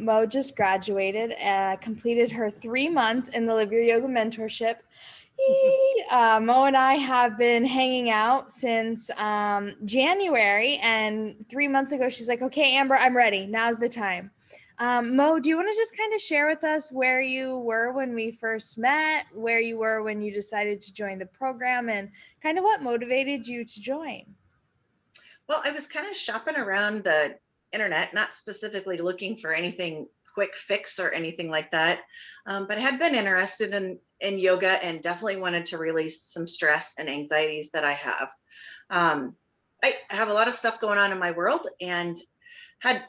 Mo just graduated, completed her 3 months in the Live Your Yoga mentorship. Mo and I have been hanging out since January, and 3 months ago, she's like, okay, Amber, I'm ready. Now's the time. Mo, do you want to just kind of share with us where you were when we first met, where you were when you decided to join the program, and kind of what motivated you to join? Well, I was kind of shopping around the internet, not specifically looking for anything quick fix or anything like that, but I had been interested in yoga and definitely wanted to release some stress and anxieties that I have. Um, I have a lot of stuff going on in my world and had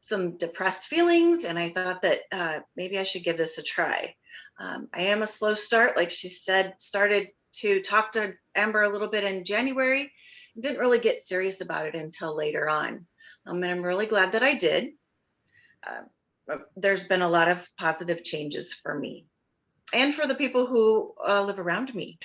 some depressed feelings, and I thought that maybe I should give this a try. I am a slow start, like she said, started to talk to Amber a little bit in January. Didn't really get serious about it until later on. And I'm really glad that I did. There's been a lot of positive changes for me and for the people who live around me.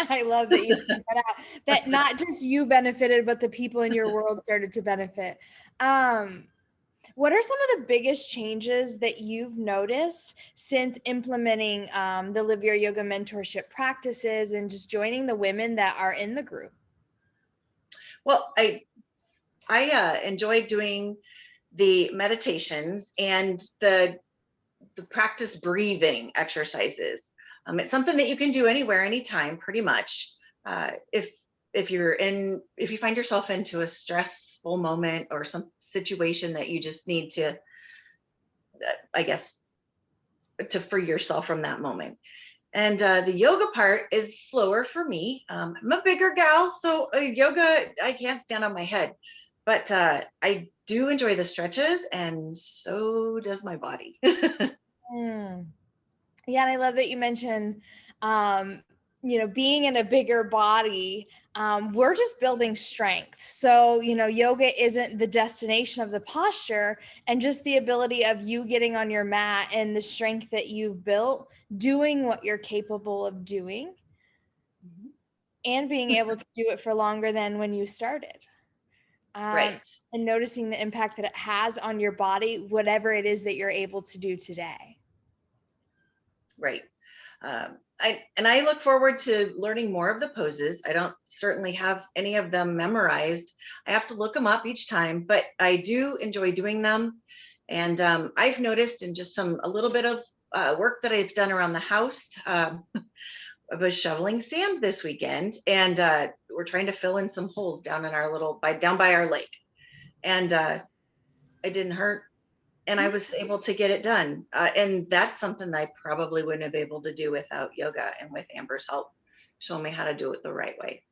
I love that you point that out, that not just you benefited, but the people in your world started to benefit. What are some of the biggest changes that you've noticed since implementing the Live Your Yoga mentorship practices and just joining the women that are in the group? Well, I enjoy doing the meditations and the practice breathing exercises. It's something that you can do anywhere, anytime, pretty much. If you find yourself into a stressful moment or some situation that you just need to, I guess, to free yourself from that moment. And the yoga part is slower for me. I'm a bigger gal, so yoga, I can't stand on my head. But I do enjoy the stretches, and so does my body. Mm. Yeah, and I love that you mentioned, being in a bigger body. We're just building strength. So, yoga isn't the destination of the posture, and just the ability of you getting on your mat and the strength that you've built, doing what you're capable of doing, and being able to do it for longer than when you started. Right, And noticing the impact that it has on your body, whatever it is that you're able to do today. right. I look forward to learning more of the poses. I don't certainly have any of them memorized. I have to look them up each time, but I do enjoy doing them. And I've noticed in just a little bit of work that I've done around the house. I was shoveling sand this weekend, and we're trying to fill in some holes down in our down by our lake. And it didn't hurt, and I was able to get it done. And that's something that I probably wouldn't have been able to do without yoga and with Amber's help showing me how to do it the right way.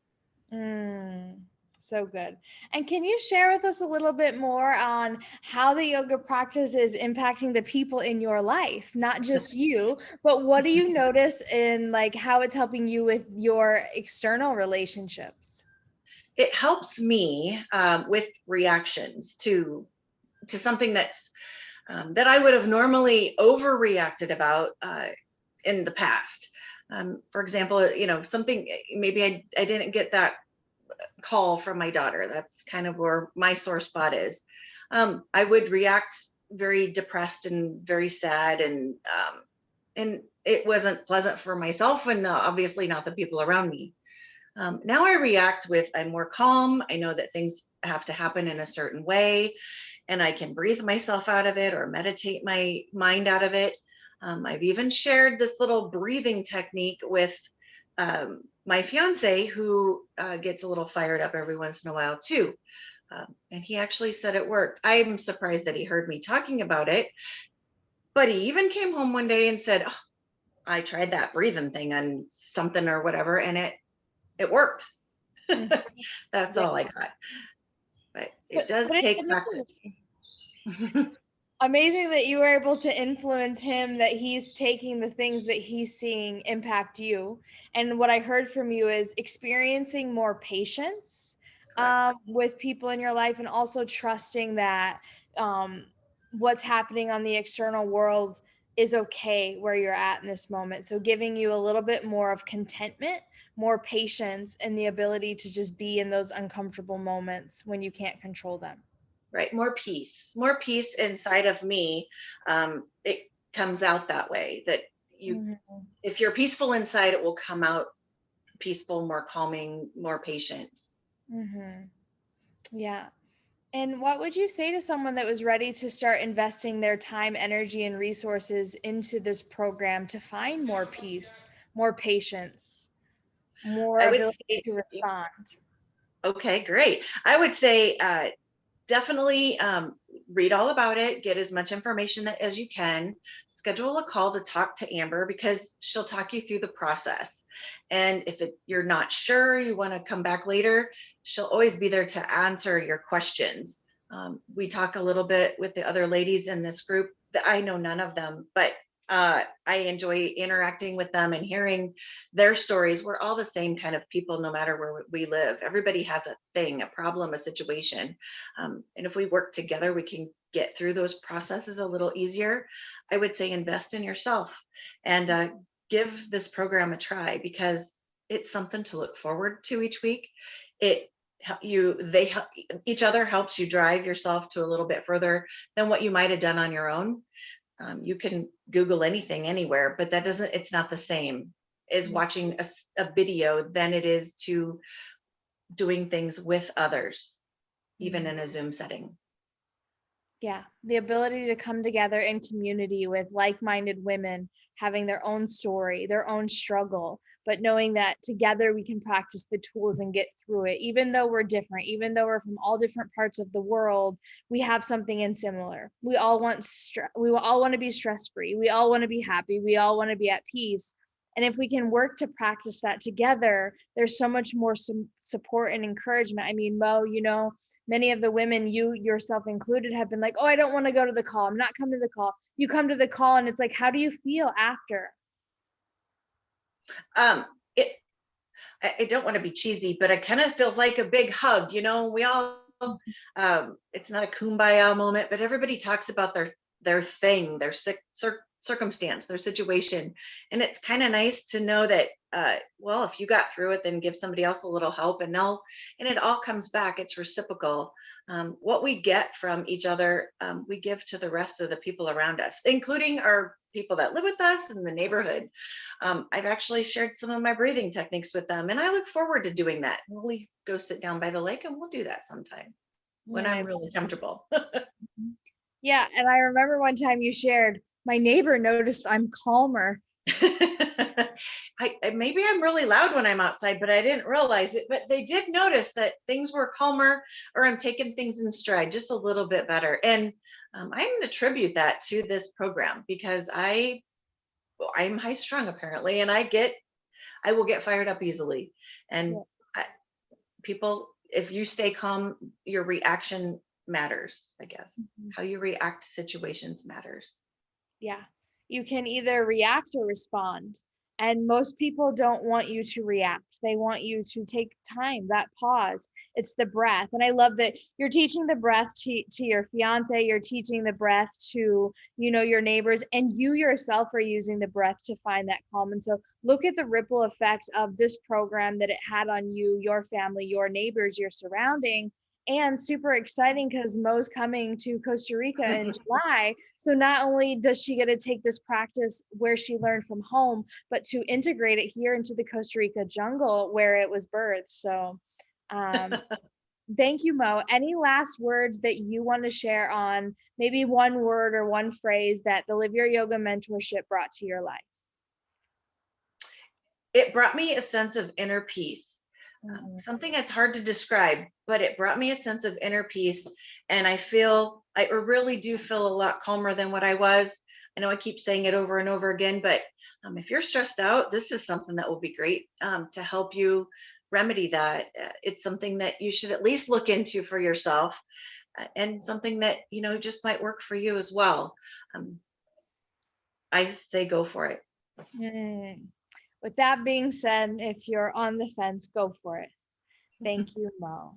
So good. And can you share with us a little bit more on how the yoga practice is impacting the people in your life, not just you, but what do you notice in like how it's helping you with your external relationships? It helps me with reactions to something that I would have normally overreacted about in the past. For example, something maybe I didn't get that call from my daughter. That's kind of where my sore spot is. I would react very depressed and very sad, and it wasn't pleasant for myself, and obviously not the people around me. Now I react with, I'm more calm. I know that things have to happen in a certain way, and I can breathe myself out of it or meditate my mind out of it. I've even shared this little breathing technique with my fiance, who gets a little fired up every once in a while too. And he actually said it worked. I'm surprised that he heard me talking about it, but he even came home one day and said, oh, I tried that breathing thing on something or whatever, and it worked. That's all I got. But it does take practice. Amazing that you were able to influence him, that he's taking the things that he's seeing impact you. And what I heard from you is experiencing more patience with people in your life, and also trusting that what's happening on the external world is okay where you're at in this moment. So giving you a little bit more of contentment, more patience, and the ability to just be in those uncomfortable moments when you can't control them. right, more peace inside of me. It comes out that way, that you, Mhm. if you're peaceful inside, it will come out peaceful, more calming, more patient. Mhm. Yeah. And what would you say to someone that was ready to start investing their time, energy, and resources into this program to find more peace, more patience, more I would ability say, to respond? okay, great. I would say definitely read all about it, get as much information as you can, schedule a call to talk to Amber because she'll talk you through the process. And if you're not sure, you want to come back later, she'll always be there to answer your questions. We talk a little bit with the other ladies in this group that I know none of them, but I enjoy interacting with them and hearing their stories. We're all the same kind of people, no matter where we live. Everybody has a thing, a problem, a situation. And if we work together, we can get through those processes a little easier. I would say invest in yourself and give this program a try because it's something to look forward to each week. It they help each other, helps you drive yourself to a little bit further than what you might have done on your own. You can Google anything anywhere, but that doesn't, it's not the same as watching a video than it is to doing things with others, even Mhm. in a Zoom setting. Yeah, the ability to come together in community with like-minded women having their own story, their own struggle, but knowing that together we can practice the tools and get through it. Even though we're different, even though we're from all different parts of the world, we have something in similar. We all want to be stress-free. We all want to be happy. We all want to be at peace. And if we can work to practice that together, there's so much more support and encouragement. I mean, Mo, many of the women, you yourself included, have been like, oh, I don't want to go to the call. I'm not coming to the call. You come to the call and it's like, how do you feel after? Um, it, I don't want to be cheesy, but it kind of feels like a big hug. We all, it's not a kumbaya moment, but everybody talks about their thing, their circumstance, their situation. And it's kind of nice to know that, well, if you got through it, then give somebody else a little help and it all comes back. It's reciprocal. What we get from each other, we give to the rest of the people around us, including our people that live with us in the neighborhood. I've actually shared some of my breathing techniques with them, and I look forward to doing that. We'll go sit down by the lake and we'll do that sometime when And I'm really comfortable. yeah, and I remember one time you shared, my neighbor noticed I'm calmer. Maybe I'm really loud when I'm outside, but I didn't realize it. But they did notice that things were calmer, or I'm taking things in stride just a little bit better. And I'm going to attribute that to this program because I'm high strung apparently, and I will get fired up easily. And Yeah. I, people, if you stay calm, your reaction matters, I guess. Mhm. How you react to situations matters. Yeah. You can either react or respond. And most people don't want you to react. They want you to take time, that pause. It's the breath. And I love that you're teaching the breath to your fiance, you're teaching the breath to, your neighbors, and you yourself are using the breath to find that calm. And so look at the ripple effect of this program that it had on you, your family, your neighbors, your surrounding. And super exciting because Mo's coming to Costa Rica in July. So not only does she get to take this practice where she learned from home, but to integrate it here into the Costa Rica jungle where it was birthed. So um, thank you, Mo. Any last words that you want to share on maybe one word or one phrase that the Live Your Yoga mentorship brought to your life? It brought me a sense of inner peace. Something that's hard to describe, but it brought me a sense of inner peace. And I really do feel a lot calmer than what I was. I know I keep saying it over and over again, but if you're stressed out, this is something that will be great to help you remedy that. It's something that you should at least look into for yourself, and something that, just might work for you as well. Um, I say go for it. Mm. With that being said, if you're on the fence, go for it. Thank you, Mo.